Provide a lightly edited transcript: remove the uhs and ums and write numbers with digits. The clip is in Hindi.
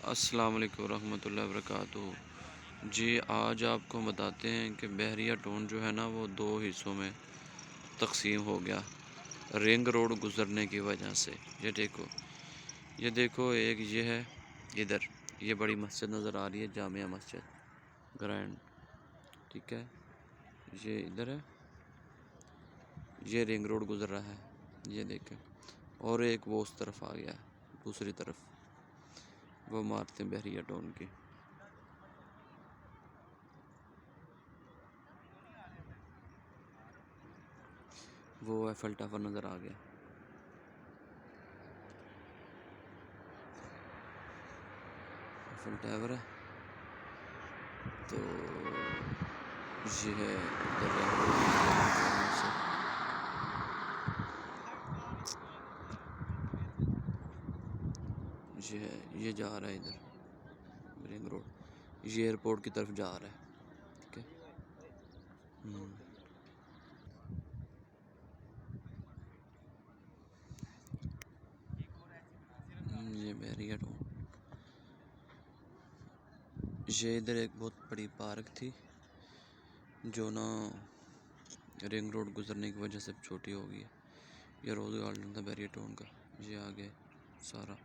अस्सलाम वालेकुम रहमतुल्लाहि वबरकातुहू। जी, आज आपको बताते हैं कि बहरिया टाउन जो है ना वो दो हिस्सों में तकसीम हो गया रिंग रोड गुज़रने की वजह से। ये देखो एक ये है इधर, ये बड़ी मस्जिद नज़र आ रही है, जामिया मस्जिद ग्रैंड, ठीक है। ये इधर है, ये रिंग रोड गुज़र रहा है, ये देखें। और एक वो उस तरफ आ गया दूसरी तरफ, वो मारते हैं बहरिया टाउन की। वो एफएल टावर नज़र आ गया। एफएल टावर है, तो ये है इधर रिंग रोड से। ये है, ये जा रहा है इधर रिंग रोड, ये एयरपोर्ट की तरफ जा रहा है, ठीक है। ये बैरियर हूँ। ये इधर एक बहुत बड़ी पार्क थी जो ना रिंग रोड गुजरने की वजह से छोटी हो गई है। ये रोज़ गार्डन था बैरियर टाउन का, ये आगे सारा।